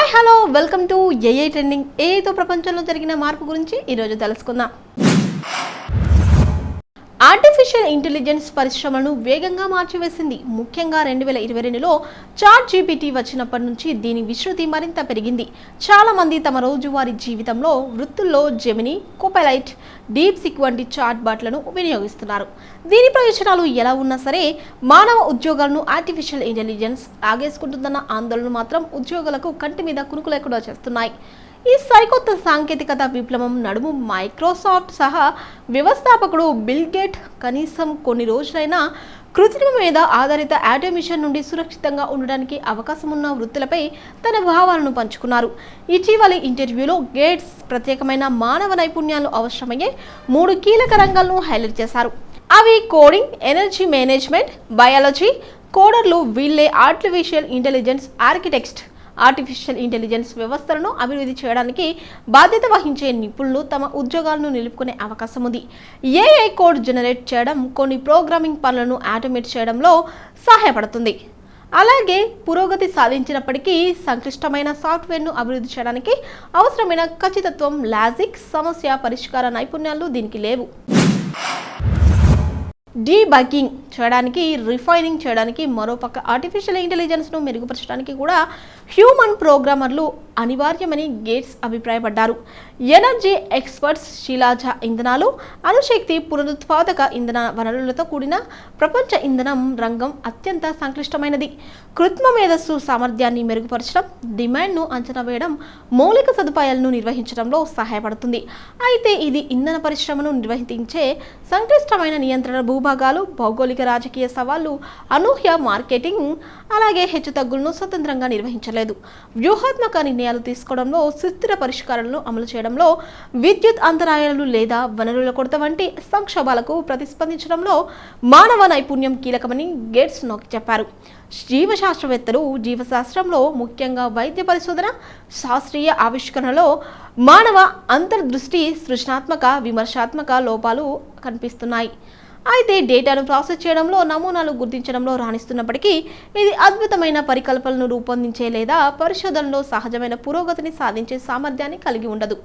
Hi hello welcome to AI trending. ఏఐతో ప్రపంచంలో జరిగిన మార్పు గురించి ఈరోజు తెలుసుకుందాం. ఆర్టిఫిషియల్ ఇంటెలిజెన్స్ పరిశ్రమను వేగంగా మార్చివేసింది. ముఖ్యంగా 2022లో చాట్ జీపీటీ వచ్చినప్పటి నుంచి దీని విస్తృతి మరింత పెరిగింది. చాలా మంది తమ రోజువారీ జీవితంలో వృత్తుల్లో జెమిని, కోపైలట్, డీప్ సీక్ వంటి చాట్ బాట్లను వినియోగిస్తున్నారు. దీని ప్రయోజనాలు ఎలా ఉన్నా సరే మానవ ఉద్యోగాలను ఆర్టిఫిషియల్ ఇంటెలిజెన్స్ లాగేసుకుంటుందన్న ఆందోళన మాత్రం ఉద్యోగులకు కంటి మీద కునుకు లేకుండా చేస్తున్నాయి. ఈ సరికొత్త సాంకేతికత విప్లవం నడుము మైక్రోసాఫ్ట్ సహా వ్యవస్థాపకుడు బిల్ గేట్ కనీసం కొన్ని రోజులైనా కృత్రిమ మీద ఆధారిత ఆటోమేషన్ నుండి సురక్షితంగా ఉండడానికి అవకాశం ఉన్న వృత్తులపై తన భావాలను పంచుకున్నారు. ఇటీవలి ఇంటర్వ్యూలో గేట్స్ ప్రత్యేకమైన మానవ నైపుణ్యాలు అవసరమయ్యే 3 కీలక రంగాలను హైలైట్ చేశారు. అవి కోడింగ్, ఎనర్జీ మేనేజ్మెంట్, బయాలజీ. కోడర్లు వీళ్ళే ఆర్టిఫిషియల్ ఇంటెలిజెన్స్ ఆర్టిఫిషియల్ ఇంటెలిజెన్స్ వ్యవస్థలను అభివృద్ధి చేయడానికి బాధ్యత వహించే నిపుణులు తమ ఉద్యోగాలను నిలుపుకునే అవకాశం ఉంది. ఏఐ కోడ్ జనరేట్ చేయడం, కొన్ని ప్రోగ్రామింగ్ పనులను ఆటోమేట్ చేయడంలో సహాయపడుతుంది. అలాగే పురోగతి సాధించినప్పటికీ సంక్లిష్టమైన సాఫ్ట్వేర్ను అభివృద్ధి చేయడానికి అవసరమైన ఖచ్చితత్వం, లాజిక్, సమస్య పరిష్కార నైపుణ్యాలు దీనికి లేవు. డీబగ్గింగ్ చేయడానికి, రిఫైనింగ్ చేయడానికి, మరోపక్క ఆర్టిఫిషియల్ ఇంటెలిజెన్స్ను మెరుగుపరచడానికి కూడా హ్యూమన్ ప్రోగ్రామర్లు అనివార్యమని గేట్స్ అభిప్రాయపడ్డారు. ఎనర్జీ ఎక్స్పర్ట్స్ శిలాజ ఇంధనాలు, అణుశక్తి, పునరుత్పాదక ఇంధన వనరులతో కూడిన ప్రపంచ ఇంధనం రంగం అత్యంత సంక్లిష్టమైనది. కృత్రిమ మేధస్సు సామర్థ్యాన్ని మెరుగుపరచడం, డిమాండ్ను అంచనా వేయడం, మౌలిక సదుపాయాలను నిర్వహించడంలో సహాయపడుతుంది. అయితే ఇది ఇంధన పరిశ్రమను నిర్వహించే సంక్లిష్టమైన నియంత్రణ, భూభాగాలు, భౌగోళిక రాజకీయ సవాళ్లు, అనూహ్య మార్కెటింగ్, అలాగే హెచ్చుతగ్గులను స్వతంత్రంగా నిర్వహించలేదు. వ్యూహాత్మక నిర్ణయాలు తీసుకోవడంలో, సుస్థిర పరిష్కారాలను అమలు చేయడంలో, విద్యుత్ అంతరాయాలు లేదా వనరుల కొరత వంటి సంక్షోభాలకు ప్రతిస్పందించడంలో మానవ నైపుణ్యం కీలకమని గేట్స్ నొక్కి చెప్పారు. జీవశాస్త్రవేత్తలు జీవశాస్త్రంలో, ముఖ్యంగా వైద్య పరిశోధన, శాస్త్రీయ ఆవిష్కరణలో మానవ అంతర్దృష్టి, సృజనాత్మక, విమర్శాత్మక లోపాలు కనిపిస్తున్నాయి. అయితే డేటాను ప్రాసెస్ చేయడంలో, నమూనాలు గుర్తించడంలో రాణిస్తున్నప్పటికీ ఇది అద్భుతమైన పరికల్పనలను రూపొందించే లేదా పరిశోధనలో సహజమైన పురోగతిని సాధించే సామర్థ్యాన్ని కలిగి ఉండదు.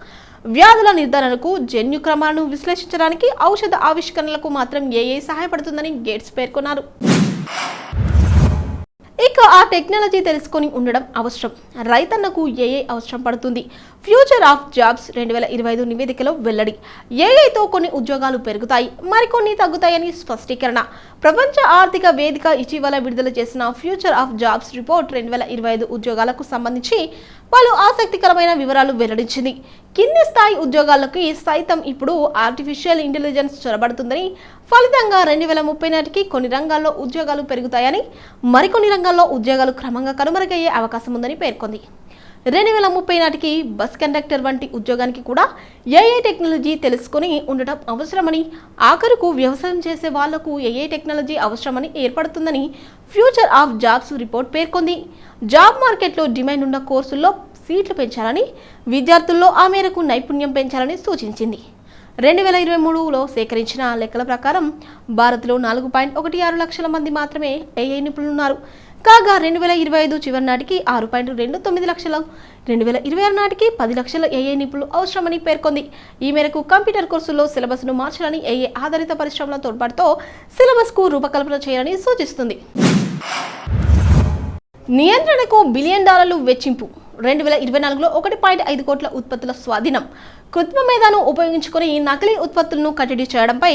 వ్యాధుల నిర్ధారణకు, జన్యు క్రమాలను విశ్లేషించడానికి, ఔషధ ఆవిష్కరణలకు మాత్రం ఏఐ సహాయపడుతుందని గేట్స్ పేర్కొన్నారు. ఇక ఆ టెక్నాలజీ తెలుసుకొని ఉండడం అవసరం. రైతన్నకు ఏఐ అవసరం పడుతుంది. ఫ్యూచర్ ఆఫ్ జాబ్స్ 2025 నివేదికలో వెల్లడి. ఏఐతో కొన్ని ఉద్యోగాలు పెరుగుతాయి, మరికొన్ని తగ్గుతాయని స్పష్టీకరణ. ప్రపంచ ఆర్థిక వేదిక ఇటీవల విడుదల చేసిన ఫ్యూచర్ ఆఫ్ జాబ్స్ రిపోర్ట్ 2025 ఉద్యోగాలకు సంబంధించి పలు ఆసక్తికరమైన వివరాలు వెల్లడించింది. కింది స్థాయి ఉద్యోగాలకి సైతం ఇప్పుడు ఆర్టిఫిషియల్ ఇంటెలిజెన్స్ చొరబడుతుందని, ఫలితంగా 2030 నాటికి కొన్ని రంగాల్లో ఉద్యోగాలు పెరుగుతాయని, మరికొన్ని రంగాల్లో ఉద్యోగాలు క్రమంగా కనుమరుగయ్యే అవకాశం ఉందని పేర్కొంది. 2030 నాటికి బస్ కండక్టర్ వంటి ఉద్యోగానికి కూడా ఏఐ టెక్నాలజీ తెలుసుకుని ఉండటం అవసరమని, ఆఖరుకు వ్యవసాయం చేసే వాళ్లకు ఏఐ టెక్నాలజీ అవసరమని ఏర్పడుతుందని ఫ్యూచర్ ఆఫ్ జాబ్స్ రిపోర్ట్ పేర్కొంది. జాబ్ మార్కెట్లో డిమాండ్ ఉన్న కోర్సుల్లో సీట్లు పెంచాలని, విద్యార్థుల్లో ఆ మేరకు నైపుణ్యం పెంచాలని సూచించింది. 2023లో సేకరించిన లెక్కల ప్రకారం భారత్లో 4.16 లక్షల మంది మాత్రమే ఏఐ నిపుణులున్నారు. కాగా 2025 చివరి నాటికి 6.29 లక్షలు, 2026 నాటికి 10 లక్షల ఏఐ నిపుణులు అవసరమని పేర్కొంది. ఈ మేరకు కంప్యూటర్ కోర్సుల్లో సిలబస్ను మార్చాలని, ఏఐ ఆధారిత పరిశ్రమల తోడ్పాటుతో సిలబస్కు రూపకల్పన చేయాలని సూచిస్తుంది. నియంత్రణకు $1 బిలియన్ వెచ్చింపు. 2024లో 1.5 కోట్ల ఉత్పత్తుల స్వాధీనం. కృత్రిమ మేధను ఉపయోగించుకుని నకిలీ ఉత్పత్తులను కట్టడి చేయడంపై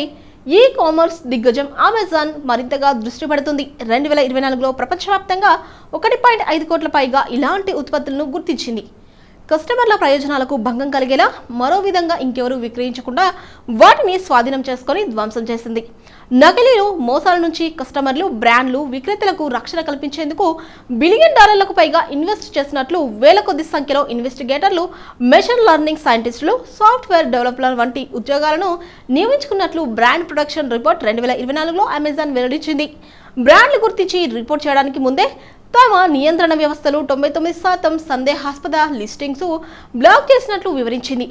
ఈ కామర్స్ దిగ్గజం అమెజాన్ మరింతగా దృష్టి పెడుతుంది. 2024లో ప్రపంచవ్యాప్తంగా 1.5 కోట్ల పైగా ఇలాంటి ఉత్పత్తులను గుర్తించింది. కస్టమర్ల ప్రయోజనాలకు భంగం కలిగేలా, మరో విధంగా ఇంకెవరూ విక్రయించకుండా వాటిని స్వాధీనం చేసుకొని ధ్వంసం చేసింది. నకిలీలు, మోసాల నుంచి కస్టమర్లు, బ్రాండ్లు, విక్రేతలకు రక్షణ కల్పించేందుకు $1 బిలియన్ పైగా ఇన్వెస్ట్ చేసినట్లు వేల కొద్ది సంఖ్యలో ఇన్వెస్టిగేటర్లు, మెషిన్ లెర్నింగ్ సైంటిస్టులు, సాఫ్ట్వేర్ డెవలపర్ల వంటి ఉద్యోగాలను నియమించుకున్నట్లు బ్రాండ్ ప్రొడక్షన్ రిపోర్ట్ 2024లో అమెజాన్ వెల్లడించింది. బ్రాండ్లు గుర్తించి రిపోర్ట్ చేయడానికి ముందే తమ నియంత్రణ వ్యవస్థలు 99% సందేహాస్పద లిస్టింగ్స్ బ్లాక్ చేసినట్లు వివరించింది.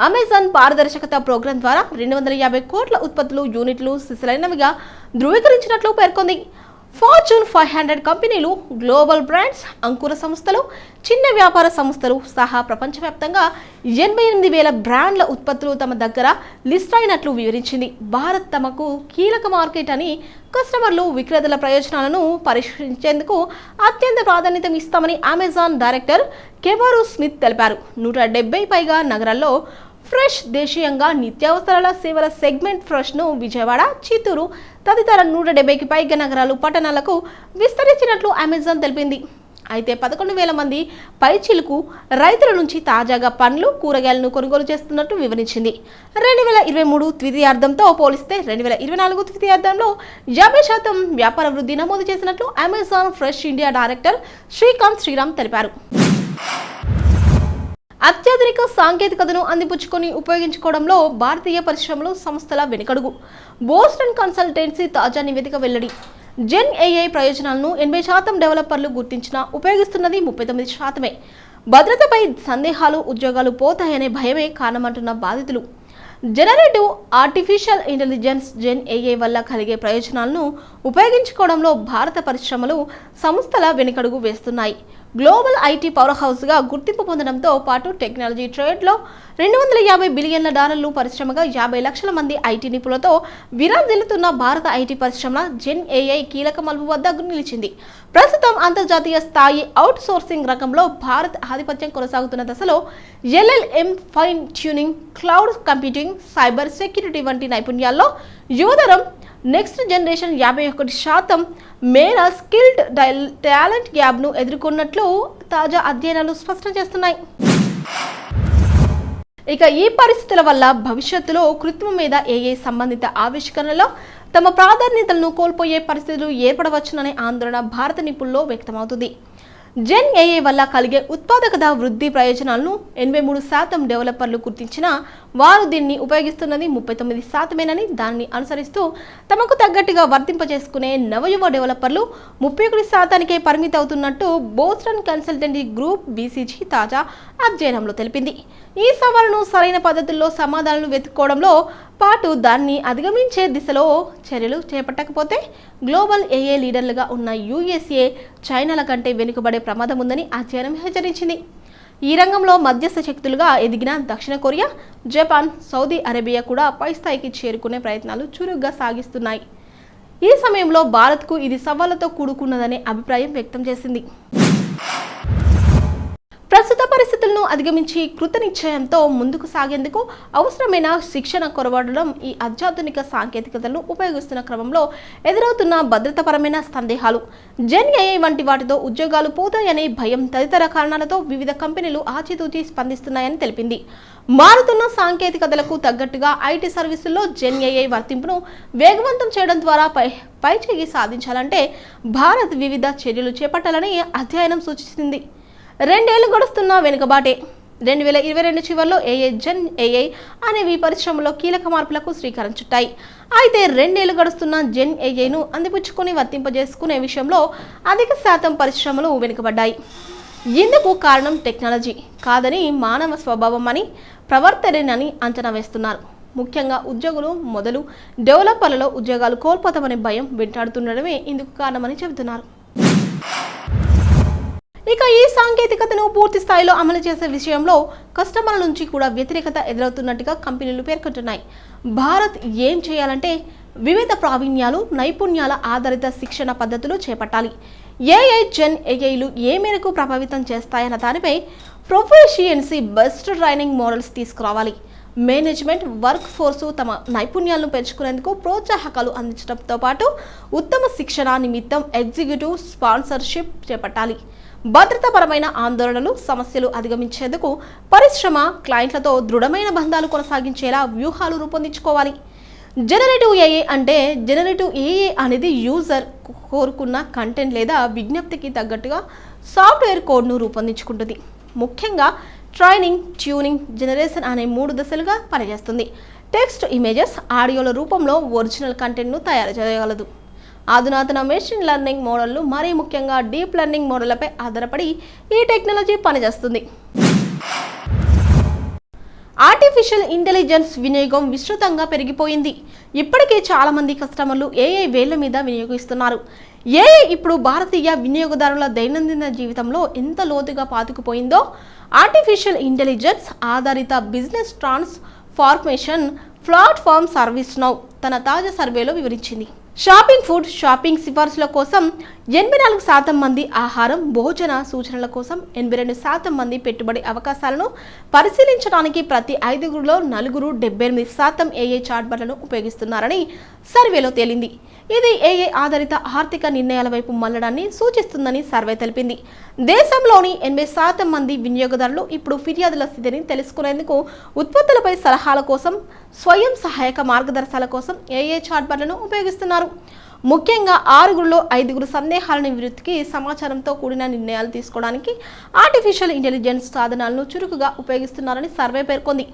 అమెజాన్ పారదర్శకత ప్రోగ్రాం ద్వారా 250 కోట్ల ఉత్పత్తులు, యూనిట్లు సిసలైనవిగా ధృవీకరించినట్లు పేర్కొంది. ఫార్చ్యూన్ 500 కంపెనీలు, గ్లోబల్ బ్రాండ్స్, అంకుర సంస్థలు, చిన్న వ్యాపార సంస్థలు సహా ప్రపంచవ్యాప్తంగా 88,000 బ్రాండ్ల ఉత్పత్తులు తమ దగ్గర లిస్ట్ అయినట్లు వివరించింది. భారత్ తమకు కీలక మార్కెట్ అని, కస్టమర్లు, విక్రేతల ప్రయోజనాలను పరిష్కరించేందుకు అత్యంత ప్రాధాన్యత ఇస్తామని అమెజాన్ డైరెక్టర్ కెవారో స్మిత్ తెలిపారు. 170 పైగా నగరాల్లో ఫ్రెష్ దేశీయంగా నిత్యావసరాల సేవల సెగ్మెంట్ ఫ్రెష్ను విజయవాడ, చిత్తూరు తదితర 170కి పైగా నగరాలు, పట్టణాలకు విస్తరించినట్లు అమెజాన్ తెలిపింది. అయితే 11,000 మంది పైచిలుకు రైతుల నుంచి తాజాగా పండ్లు, కూరగాయలను కొనుగోలు చేస్తున్నట్టు వివరించింది. 2023 ద్వితీయార్థంతో పోలిస్తే 2024 ద్వితీయార్థంలో 50% వ్యాపార వృద్ధి నమోదు చేసినట్లు Amazon Fresh India director Srikanth Sriram తెలిపారు. అత్యాధునిక సాంకేతికతను అందిపుచ్చుకొని ఉపయోగించుకోవడంలో భారతీయ పరిశ్రమలు, సంస్థల వెనుకడుగు. బోస్టన్ కన్సల్టెన్సీ తాజా నివేదిక వెల్లడి. జెన్ ఏఐ ప్రయోజనాలను 80% డెవలపర్లు ఉపయోగిస్తున్నది 39%. భద్రతపై సందేహాలు, ఉద్యోగాలు పోతాయనే భయమే కారణమంటున్న బాధితులు. Generative artificial intelligence Gen AI వల్ల కలిగే ప్రయోజనాలను ఉపయోగించుకోవడంలో భారత పరిశ్రమలు, సంస్థల వెనుకడుగు వేస్తున్నాయి. గ్లోబల్ ఐటీ పవర్ హౌస్గా గుర్తింపు పొందడంతో పాటు టెక్నాలజీ ట్రేడ్లో $250 బిలియన్ల పరిశ్రమగా 50 లక్షల మంది ఐటీ నిపుణులతో విరాజిల్లుతున్న భారత ఐటీ పరిశ్రమ జెన్ ఏఐ కీలక మలుపు వద్ద నిలిచింది. ప్రస్తుతం అంతర్జాతీయ స్థాయి అవుట్ సోర్సింగ్ రంగంలో భారత్ ఆధిపత్యం కొనసాగుతున్న దశలో LLM, fine tuning, cloud computing, cyber security వంటి నైపుణ్యాల్లో యువతరం నెక్స్ట్ జనరేషన్ 51% మేర స్కిల్డ్ టాలెంట్ గ్యాప్ను ఎదుర్కొన్నట్లు తాజా అధ్యయనాలు స్పష్టం చేస్తున్నాయి. ఇక ఈ పరిస్థితుల వల్ల భవిష్యత్తులో కృత్రిమ మీద ఏఐ సంబంధిత ఆవిష్కరణలో తమ ప్రాధాన్యతలను కోల్పోయే పరిస్థితులు ఏర్పడవచ్చుననే ఆందోళన భారత నిపుణుల్లో వ్యక్తమవుతుంది. జెన్ ఏఐ వల్ల కలిగే ఉత్పాదకత వృద్ధి ప్రయోజనాలను 83% డెవలపర్లు గుర్తించినా వారు దీన్ని ఉపయోగిస్తున్నది 39%. దాన్ని అనుసరిస్తూ తమకు తగ్గట్టుగా వర్తింపజేసుకునే నవయువ డెవలపర్లు 31%కే పరిమితి అవుతున్నట్టు బోస్టన్ కన్సల్టెన్సీ గ్రూప్ BCG తాజా అధ్యయనంలో తెలిపింది. ఈ సవాలును సరైన పద్ధతుల్లో సమాధానాలు వెతుక్కోవడంలో పాటు దాన్ని అధిగమించే దిశలో చర్యలు చేపట్టకపోతే గ్లోబల్ ఏఐ లీడర్లుగా ఉన్న USA, చైనాల కంటే వెనుకబడే ప్రమాదం ఉందని అధ్యయనం హెచ్చరించింది. ఈ రంగంలో మధ్యస్థ శక్తులుగా ఎదిగిన దక్షిణ కొరియా, జపాన్, సౌదీ అరేబియా కూడా పై స్థాయికి చేరుకునే ప్రయత్నాలు చురుగ్గా సాగిస్తున్నాయి. ఈ సమయంలో భారత్కు ఇది సవాళ్లతో కూడుకున్నదనే అభిప్రాయం వ్యక్తం చేసింది. ప్రస్తుత పరిస్థితులను అధిగమించి కృత నిశ్చయంతో ముందుకు సాగేందుకు అవసరమైన శిక్షణ కొరవడడం, ఈ అత్యాధునిక సాంకేతికతలను ఉపయోగిస్తున్న క్రమంలో ఎదురవుతున్న భద్రతాపరమైన సందేహాలు, జెన్ ఏఐ వంటి వాటితో ఉద్యోగాలు పోతాయనే భయం తదితర కారణాలతో వివిధ కంపెనీలు ఆచితూచి స్పందిస్తున్నాయని తెలిపింది. మారుతున్న సాంకేతికతలకు తగ్గట్టుగా ఐటీ సర్వీసుల్లో జెన్ ఏఐ వర్తింపును వేగవంతం చేయడం ద్వారా పైచేయి సాధించాలంటే భారత్ వివిధ చర్యలు చేపట్టాలని అధ్యయనం సూచిస్తుంది. 2 ఏళ్లు గడుస్తున్న వెనుకబాటే. 2022 చివరిలో జెన్ ఏఐ అనేవి పరిశ్రమలో కీలక మార్పులకు శ్రీకారం చుట్టాయి. అయితే 2 ఏళ్లు గడుస్తున్న జెన్ ఏఐను అందిపుచ్చుకొని వర్తింపజేసుకునే విషయంలో అధిక శాతం పరిశ్రమలు వెనుకబడ్డాయి. ఇందుకు కారణం టెక్నాలజీ కాదని, మానవ స్వభావం అని, ప్రవర్తనని అంచనా వేస్తున్నారు. ముఖ్యంగా ఉద్యోగులు మొదలు డెవలపర్లలో ఉద్యోగాలు కోల్పోతామనే భయం వెంటాడుతుండడమే ఇందుకు కారణమని చెబుతున్నారు. ఇక ఈ సాంకేతికతను పూర్తి స్థాయిలో అమలు చేసే విషయంలో కస్టమర్ల నుంచి కూడా వ్యతిరేకత ఎదురవుతున్నట్టుగా కంపెనీలు పేర్కొంటున్నాయి. భారత్ ఏం చేయాలంటే వివిధ ప్రావీణ్యాలు, నైపుణ్యాల ఆధారిత శిక్షణ పద్ధతులు చేపట్టాలి. ఏఐ, జెన్ ఏఐలు ఏ మేరకు ప్రభావితం చేస్తాయన్న దానిపై ప్రొఫిషియన్సీ బెస్ట్ ట్రైనింగ్ మోడల్స్ తీసుకురావాలి. మేనేజ్మెంట్, వర్క్ ఫోర్సు తమ నైపుణ్యాలను పెంచుకునేందుకు ప్రోత్సాహకాలు అందించడంతో పాటు ఉత్తమ శిక్షణ నిమిత్తం ఎగ్జిక్యూటివ్ స్పాన్సర్షిప్ చేపట్టాలి. భద్రతాపరమైన ఆందోళనలు, సమస్యలు అధిగమించేందుకు పరిశ్రమ, క్లయింట్లతో దృఢమైన బంధాలు కొనసాగించేలా వ్యూహాలు రూపొందించుకోవాలి. జనరేటివ్ ఏఐ అంటే జనరేటివ్ ఏఐ అనేది యూజర్ కోరుకున్న కంటెంట్ లేదా విజ్ఞప్తికి తగ్గట్టుగా సాఫ్ట్వేర్ కోడ్ను రూపొందించుకుంటుంది. ముఖ్యంగా ట్రైనింగ్, ట్యూనింగ్, జనరేషన్ అనే 3 దశలుగా పనిచేస్తుంది. టెక్స్ట్, ఇమేజెస్, ఆడియోల రూపంలో ఒరిజినల్ కంటెంట్ను తయారు చేయగలదు. అధునాతన మెషిన్ లెర్నింగ్ మోడళ్లు, మరీ ముఖ్యంగా డీప్ లెర్నింగ్ మోడళ్లపై ఆధారపడి ఈ టెక్నాలజీ పనిచేస్తుంది. ఆర్టిఫిషియల్ ఇంటెలిజెన్స్ వినియోగం విస్తృతంగా పెరిగిపోయింది. ఇప్పటికే చాలా మంది కస్టమర్లు ఏఐ వేళ్ల మీద వినియోగిస్తున్నారు. ఏఐ ఇప్పుడు భారతీయ వినియోగదారుల దైనందిన జీవితంలో ఎంత లోతుగా పాతుకుపోయిందో ఆర్టిఫిషియల్ ఇంటెలిజెన్స్ ఆధారిత బిజినెస్ ట్రాన్స్ఫార్మేషన్ ప్లాట్ఫామ్ సర్వీస్నౌ తన తాజా సర్వేలో వివరించింది. షాపింగ్ సిఫార్సుల కోసం 84% మంది, ఆహారం భోజన సూచనల కోసం 82% మంది పెట్టుబడి అవకాశాలను పరిశీలించడానికి ప్రతి 5గురిలో 4 78% ఏఐ చాట్బోట్లను ఉపయోగిస్తున్నారని సర్వేలో తేలింది. ఇది ఏఐ ఆధారిత ఆర్థిక నిర్ణయాల వైపు మళ్లడాన్ని సూచిస్తుందని సర్వే తెలిపింది. దేశంలోని 80% మంది వినియోగదారులు ఇప్పుడు ఫిర్యాదుల స్థితిని తెలుసుకునేందుకు, ఉత్పత్తులపై సలహాల కోసం, స్వయం సహాయక మార్గదర్శకాల కోసం ఏఐ చాట్బోట్లను ఉపయోగిస్తున్నారు. ముఖ్యంగా 6గురిలో 5 సందేహాలను నివృత్తికి, సమాచారంతో కూడిన నిర్ణయాలు తీసుకోవడానికి ఆర్టిఫిషియల్ ఇంటెలిజెన్స్ సాధనాలను చురుకుగా ఉపయోగిస్తున్నారని సర్వే పేర్కొంది.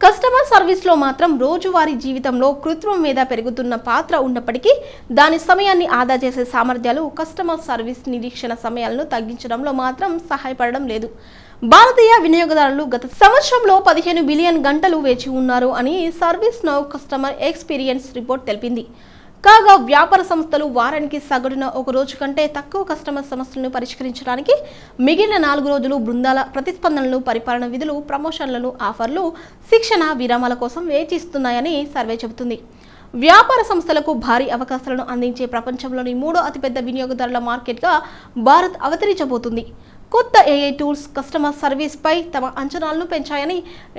కస్టమర్ సర్వీస్లో మాత్రం రోజువారీ జీవితంలో కృత్రిమ మీద పెరుగుతున్న పాత్ర ఉన్నప్పటికీ దాని సమయాన్ని ఆదా చేసే సామర్థ్యాలు కస్టమర్ సర్వీస్ నిరీక్షణ సమయాలను తగ్గించడంలో మాత్రం సహాయపడడం లేదు. భారతీయ వినియోగదారులు గత సంవత్సరంలో 15 బిలియన్ గంటలు వేచి ఉన్నారు అని సర్వీస్నౌ కస్టమర్ ఎక్స్పీరియన్స్ రిపోర్ట్ తెలిపింది. కాగా వ్యాపార సంస్థలు వారానికి సగటున 1 రోజు కంటే తక్కువ కస్టమర్ సమస్యలను పరిష్కరించడానికి మిగిలిన 4 రోజులు బృందాల ప్రతిస్పందనలు, పరిపాలన విధులు, ప్రమోషన్లను, ఆఫర్లు, శిక్షణ, విరామాల కోసం వేచిస్తున్నాయని సర్వే చెబుతుంది. వ్యాపార సంస్థలకు భారీ అవకాశాలను అందించే ప్రపంచంలోని 3వ అతిపెద్ద వినియోగదారుల మార్కెట్గా భారత్ అవతరించబోతుంది. కొత్త ఏఐ టూల్స్ కస్టమర్ సర్వీస్పై తమ అంచనాలను పెంచాయని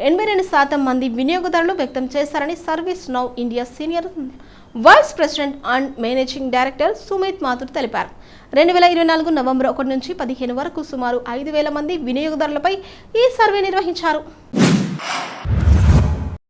82% మంది వినియోగదారులు వ్యక్తం చేశారని ServiceNow India senior vice president and managing director Sumit Mathur తెలిపారు. 2024 నవంబర్ 1 నుంచి 15 వరకు సుమారు 5,000 మంది వినియోగదారులపై ఈ సర్వే నిర్వహించారు.